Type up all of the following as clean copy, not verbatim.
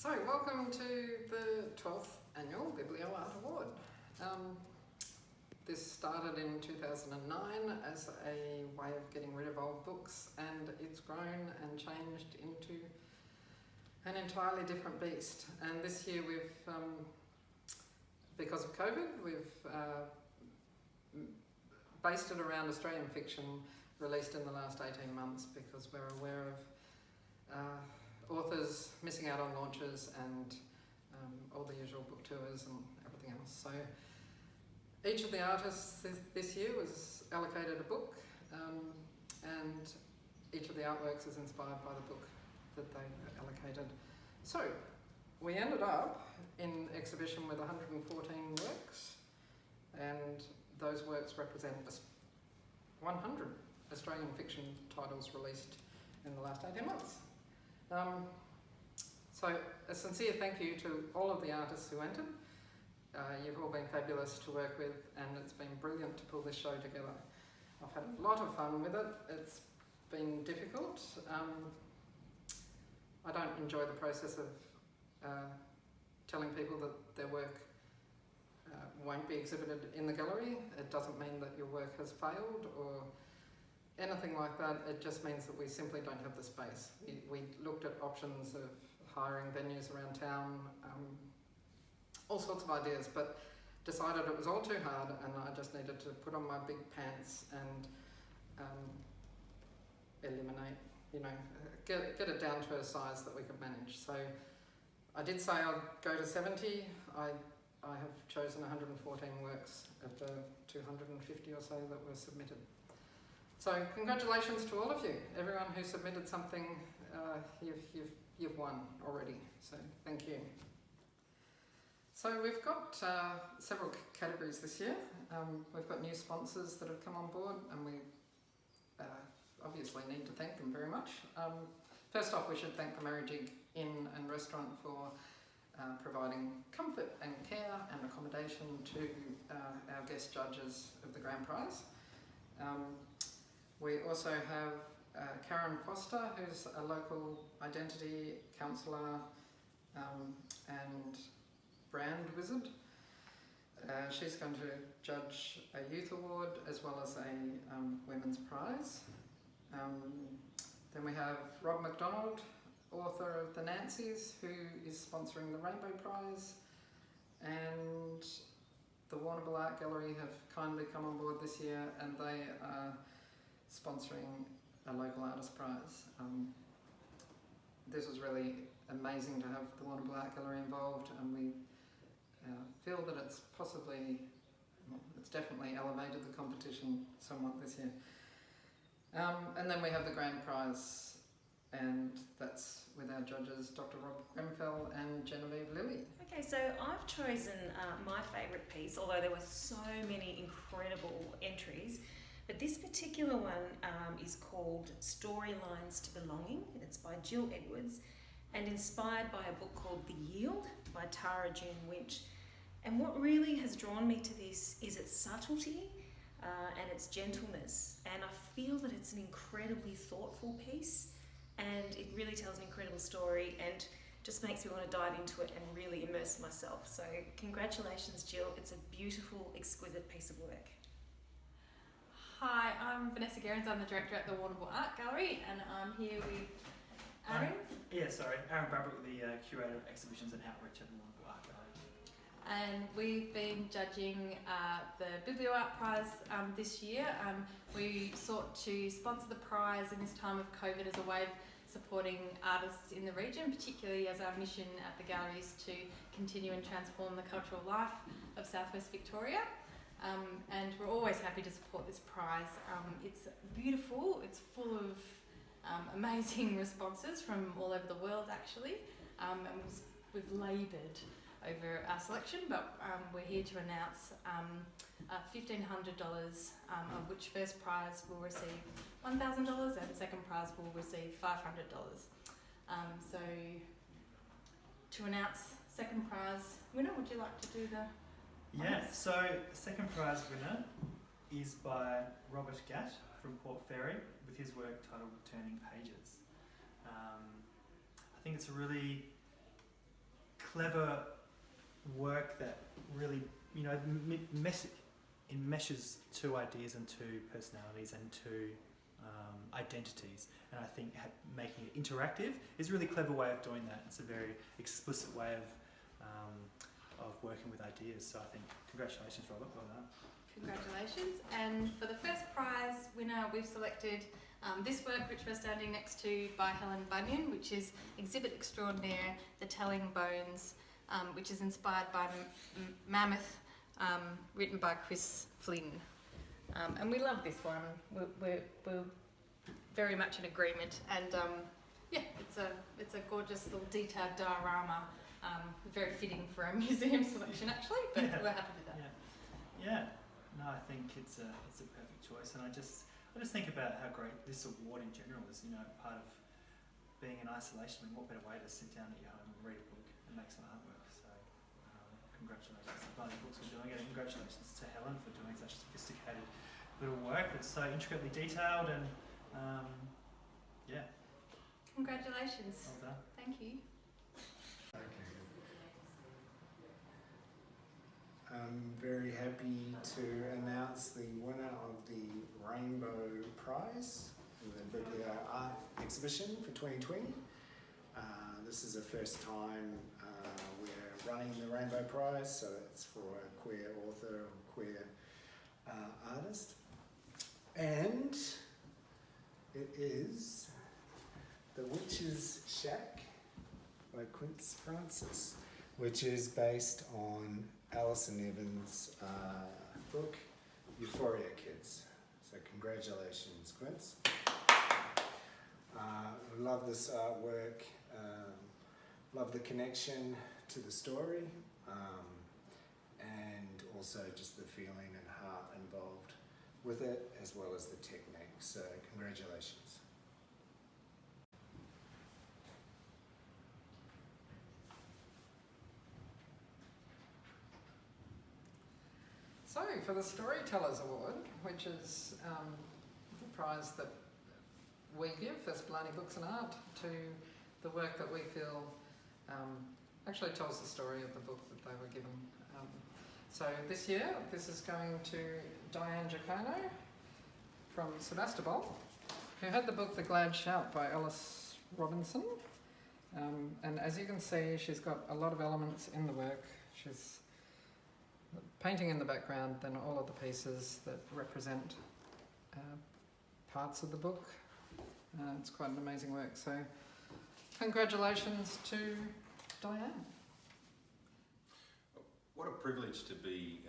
So, welcome to the 12th Annual Biblio Art Award. This started in 2009 as a way of getting rid of old books, and it's grown and changed into an entirely different beast. And this year we've, because of COVID, we've based it around Australian fiction released in the last 18 months because we're aware of authors missing out on launches and all the usual book tours and everything else. So each of the artists this year was allocated a book, and each of the artworks is inspired by the book that they allocated. So we ended up in exhibition with 114 works, and those works represent 100 Australian fiction titles released in the last 18 months. So a sincere thank you to all of the artists who entered. You've all been fabulous to work with, and it's been brilliant to pull this show together. I've had a lot of fun with it. It's been difficult. I don't enjoy the process of telling people that their work won't be exhibited in the gallery. It doesn't mean that your work has failed or anything like that. It just means that we simply don't have the space. We looked at options of hiring venues around town, all sorts of ideas, but decided it was all too hard, and I just needed to put on my big pants and eliminate, get it down to a size that we could manage. So I did say I'd go to 70. I have chosen 114 works of the 250 or so that were submitted. So congratulations to all of you. Everyone who submitted something, you've won already. So thank you. So we've got several categories this year. We've got new sponsors that have come on board, and we obviously need to thank them very much. First off, we should thank the Merry Jig Inn and Restaurant for providing comfort and care and accommodation to our guest judges of the Grand Prize. We also have Karen Foster, who's a local identity counsellor and brand wizard. She's going to judge a youth award as well as a women's prize. Then we have Rob McDonald, author of The Nancys, who is sponsoring the Rainbow Prize, and the Warrnambool Art Gallery have kindly come on board this year, and they are sponsoring a local artist prize. This was really amazing to have the Warrnambool Art Gallery involved, and we feel that it's it's definitely elevated the competition somewhat this year. And then we have the grand prize, and that's with our judges, Dr. Rob Grenfell and Genevieve Lilley. Okay, so I've chosen my favourite piece, although there were so many incredible entries, but this particular one is called Storylines to Belonging. It's by Jill Edwards and inspired by a book called The Yield by Tara June Winch. And what really has drawn me to this is its subtlety and its gentleness. And I feel that it's an incredibly thoughtful piece, and it really tells an incredible story and just makes me want to dive into it and really immerse myself. So congratulations, Jill. It's a beautiful, exquisite piece of work. Hi, I'm Vanessa Gerrans. I'm the director at the Warrnambool Art Gallery, and I'm here with Aaron. Aaron Bradbrook, the curator of exhibitions and outreach at the Warrnambool Art Gallery. And we've been judging the Biblio Art Prize this year. We sought to sponsor the prize in this time of COVID as a way of supporting artists in the region, particularly as our mission at the gallery is to continue and transform the cultural life of Southwest Victoria. And we're always happy to support this prize. It's beautiful, it's full of amazing responses from all over the world actually, and we've laboured over our selection, but we're here to announce $1,500, of which first prize will receive $1,000 and second prize will receive $500. So to announce second prize winner, would you like to do the... Yeah, so second prize winner is by Robert Gatt from Port Fairy with his work titled Turning Pages. I think it's a really clever work that really, you know, enmeshes two ideas and two personalities and two identities. And I think making it interactive is a really clever way of doing that. It's a very explicit way of working with ideas. So I think congratulations, Robert. Well done. Congratulations. And for the first prize winner, we've selected this work, which we're standing next to, by Helen Bunyan, which is Exhibit Extraordinaire, The Telling Bones, which is inspired by Mammoth, written by Chris Flynn. And we love this one. We're very much in agreement. And yeah, it's a gorgeous little detailed diorama, very fitting for a museum selection actually, but we're happy with that. Yeah. No, I think it's a perfect choice, and I just think about how great this award in general is. You know, part of being in isolation. I mean, what better way to sit down at your home and read a book and make some artwork? So, congratulations to Blarney Books for doing it, and congratulations to Helen for doing such sophisticated little work that's so intricately detailed and yeah. Congratulations. Well done. Thank you. I'm very happy to announce the winner of the Rainbow Prize in the Biblio Art Exhibition for 2020. This is the first time we're running the Rainbow Prize, so it's for a queer author or queer artist. And it is The Witch's Shack by Quince Francis, which is based on Alison Evans' book, Euphoria Kids. So congratulations, Quince. Love this artwork, love the connection to the story, and also just the feeling and heart involved with it, as well as the technique. So congratulations. So, for the Storytellers Award, which is the prize that we give as Blarney Books and Art to the work that we feel actually tells the story of the book that they were given. So this year, this is going to Diane Giacono from Sebastopol, who had the book The Glad Shout by Alice Robinson. And as you can see, she's got a lot of elements in the work. She's painting in the background, then all of the pieces that represent parts of the book. It's quite an amazing work. So congratulations to Diane. What a privilege to be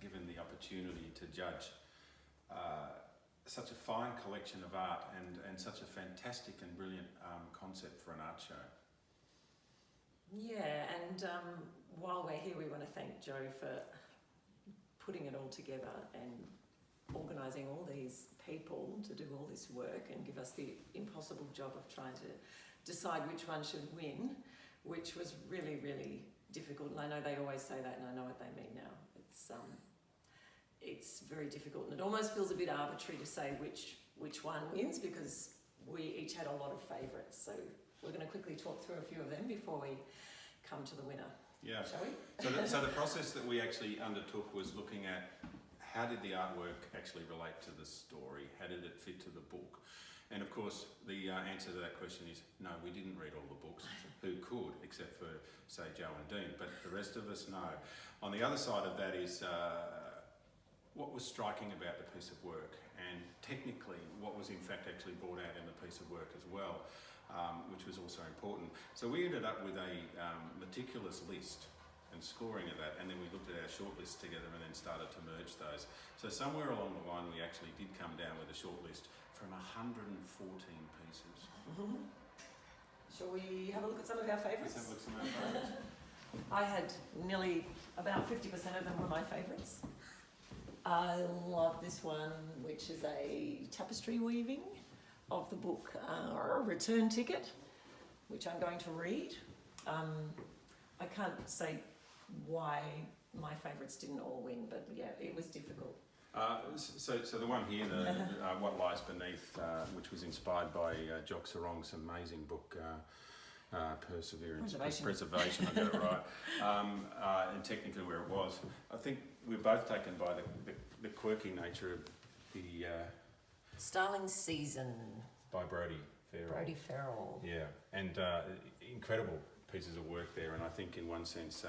given the opportunity to judge such a fine collection of art and such a fantastic and brilliant concept for an art show. Yeah, and while we're here, we want to thank Joe for putting it all together and organising all these people to do all this work and give us the impossible job of trying to decide which one should win, which was really, really difficult. And I know they always say that, and I know what they mean now. It's very difficult, and it almost feels a bit arbitrary to say which one wins, because we each had a lot of favourites. So we're going to quickly talk through a few of them before we come to the winner. Yeah. Shall we? So the process that we actually undertook was looking at how did the artwork actually relate to the story? How did it fit to the book? And of course, the answer to that question is no, we didn't read all the books. Who could, except for, say, Joe and Dean, but the rest of us know. On the other side of that is what was striking about the piece of work, and technically what was in fact actually brought out in the piece of work as well, which was also important. So we ended up with a meticulous list and scoring of that, and then we looked at our shortlist together and then started to merge those. So somewhere along the line we actually did come down with a shortlist from 114 pieces. Mm-hmm. Shall we have a look at some of our favourites? Let's have a look at some of our favourites. I had nearly about 50% of them were my favourites. I love this one, which is a tapestry weaving of the book Return Ticket, which I'm going to read. I can't say why my favourites didn't all win, but yeah, it was difficult. So the one here, What Lies Beneath, which was inspired by Jock Sarong's amazing book, perseverance, Preservation. I got it right. And technically where it was. I think we're both taken by the quirky nature of the Starling Season by Brodie Farrell. Brodie Farrell. Yeah, and incredible pieces of work there, and I think in one sense,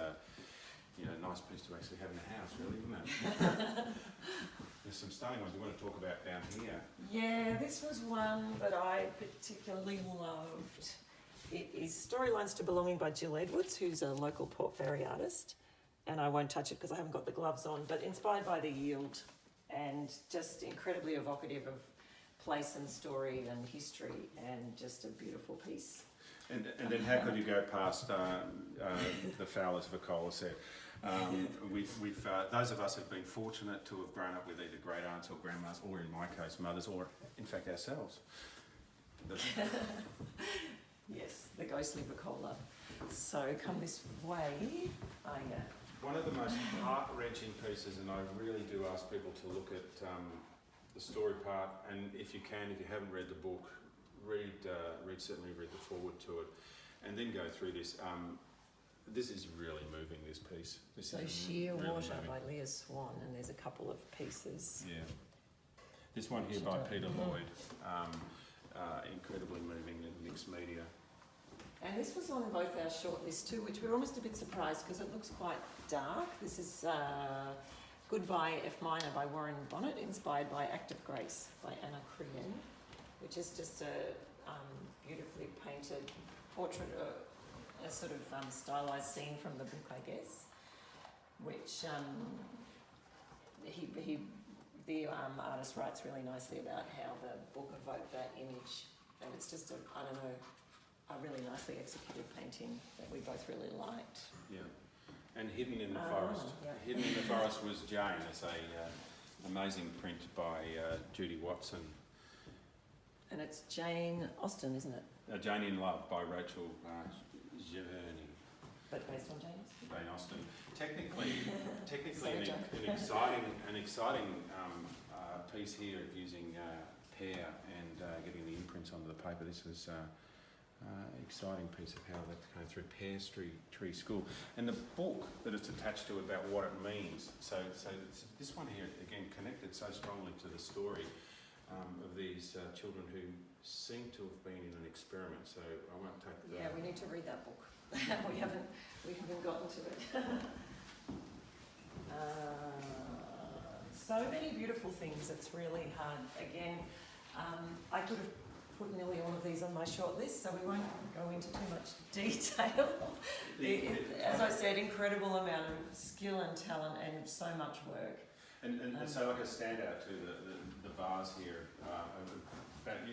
nice piece to actually have in the house, really, isn't it? There's some stunning ones we want to talk about down here. Yeah, this was one that I particularly loved. It is Storylines to Belonging by Jill Edwards, who's a local Port Fairy artist, and I won't touch it because I haven't got the gloves on, but inspired by the yield and just incredibly evocative of place and story and history, and just a beautiful piece. And then how could you go past the Fowlers of a Cola set? We've those of us who've been fortunate to have grown up with either great aunts or grandmas, or in my case, mothers, or in fact ourselves. Yes, the ghostly Ricola. So come this way. One of the most heart-wrenching pieces, and I really do ask people to look at the story part, and if you haven't read the book, certainly read the forward to it, and then go through this. This is really moving, this piece. So Sheer really Water moving. By Leah Swan, and there's a couple of pieces. Yeah. This one here by Peter Lloyd, incredibly moving in mixed media. And this was on both our shortlists too, which we're almost a bit surprised because it looks quite dark. This is Goodbye F Minor by Warren Bonnet, inspired by Act of Grace by Anna Crien, which is just a beautifully painted portrait, a sort of stylized scene from the book, I guess, which the artist writes really nicely about how the book evoked that image, and it's just a really nicely executed painting that we both really liked. Yeah, and Hidden in the Forest. Yeah. Hidden in the Forest was Jane. It's a amazing print by Judy Watson. And it's Jane Austen, isn't it? Jane in Love by Rachel Giverny. But based on Jane Austen. Jane Austen. Technically an exciting piece here of using pear and getting the imprints onto the paper. This was exciting piece of how that's going through Pear Tree School, and the book that it's attached to about what it means. So it's, this one here again connected so strongly to the story of these children who seem to have been in an experiment. So I won't take the... Yeah, we need to read that book. we haven't gotten to it. So many beautiful things. It's really hard. Again, I could have put nearly all of these on my short list, so we won't go into too much detail. As I said, incredible amount of skill and talent and so much work. And so like a standout to the vase here, about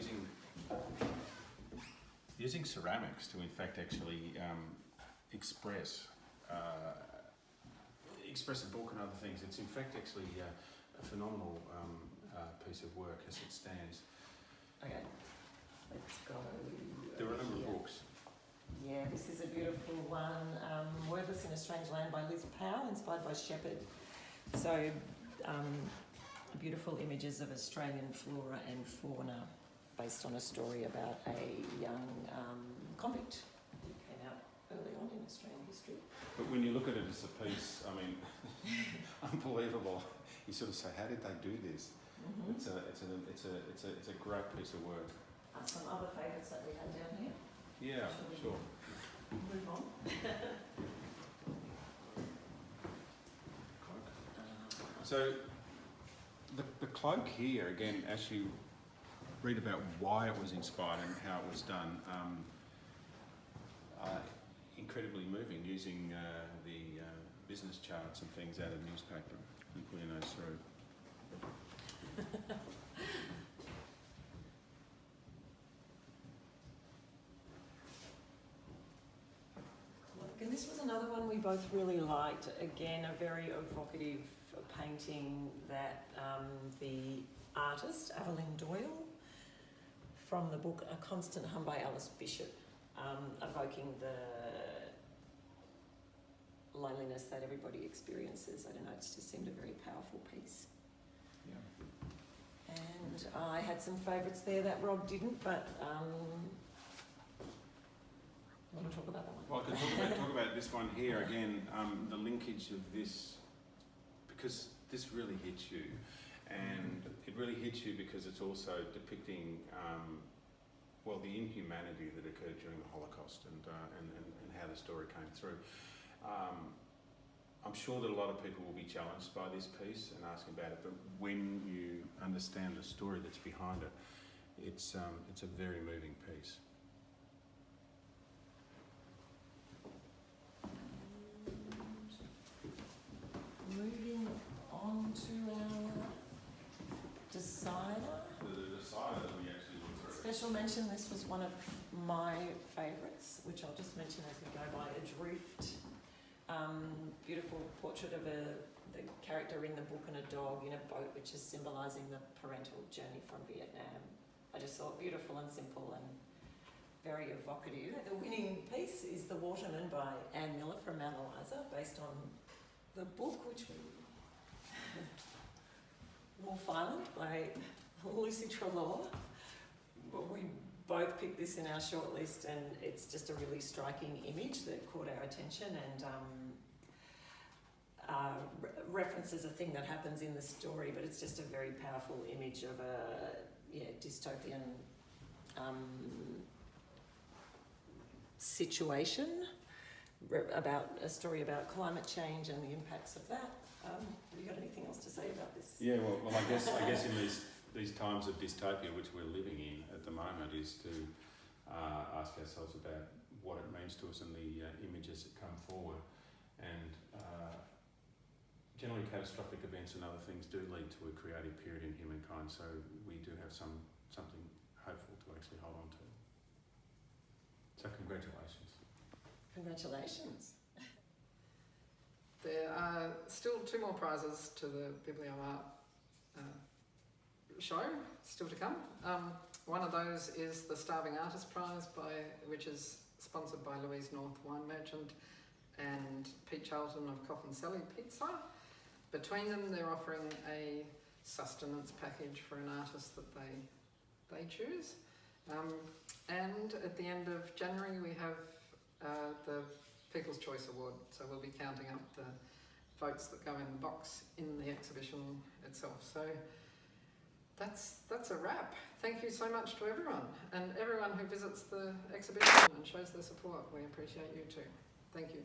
using ceramics to in fact actually express a book and other things. It's in fact actually a phenomenal piece of work as it stands. Okay, let's go. There are a number of books. Yeah, this is a beautiful one. Wordless in a Strange Land by Liz Powell, inspired by Shepherd. So, beautiful images of Australian flora and fauna based on a story about a young convict who came out early on in Australian history. But when you look at it as a piece, I mean, unbelievable. You sort of say, how did they do this? Mm-hmm. It's a great piece of work. Some other favourites that we had down here. Yeah, sure. Move on. So the cloak here, again, as you read about why it was inspired and how it was done, incredibly moving, using the business charts and things out of the newspaper and putting those through. And this was another one we both really liked. Again, a very evocative painting that the artist, Evelyn Doyle, from the book A Constant Hum by Alice Bishop, evoking the loneliness that everybody experiences. I don't know, it just seemed a very powerful piece. Yeah. And I had some favourites there that Rob didn't, but Want to talk about that one? Well, I could talk about this one here again, the linkage of this, because this really hits you, and it really hits you because it's also depicting, well, the inhumanity that occurred during the Holocaust and how the story came through. I'm sure that a lot of people will be challenged by this piece and asking about it, but when you understand the story that's behind it, it's a very moving piece. Moving on to our decider. The decider that we actually looked through. Special mention, this was one of my favourites, which I'll just mention as we go by. Adrift, beautiful portrait of the character in the book and a dog in a boat, which is symbolising the parental journey from Vietnam. I just thought beautiful and simple and very evocative. The winning piece is The Waterman by Anne Miller from Mount Eliza, based on the book, which we Wolf Island by Lucy Trelaw. But we both picked this in our shortlist, and it's just a really striking image that caught our attention, and references a thing that happens in the story, but it's just a very powerful image of a dystopian situation, about a story about climate change and the impacts of that. Have you got anything else to say about this? Yeah, well, I guess in these times of dystopia which we're living in at the moment is to ask ourselves about what it means to us and the images that come forward. And generally catastrophic events and other things do lead to a creative period in humankind, so we do have something hopeful to actually hold on to. So congratulations. Congratulations. There are still 2 more prizes to the Biblio Art show, still to come. One of those is the Starving Artist Prize, which is sponsored by Louise North Wine Merchant and Pete Charlton of Coffin Sally Pizza. Between them, they're offering a sustenance package for an artist that they choose. And at the end of January, we have the People's Choice Award, so we'll be counting up the votes that go in the box in the exhibition itself. So that's a wrap. Thank you so much to everyone, and everyone who visits the exhibition and shows their support. We appreciate you too. Thank you.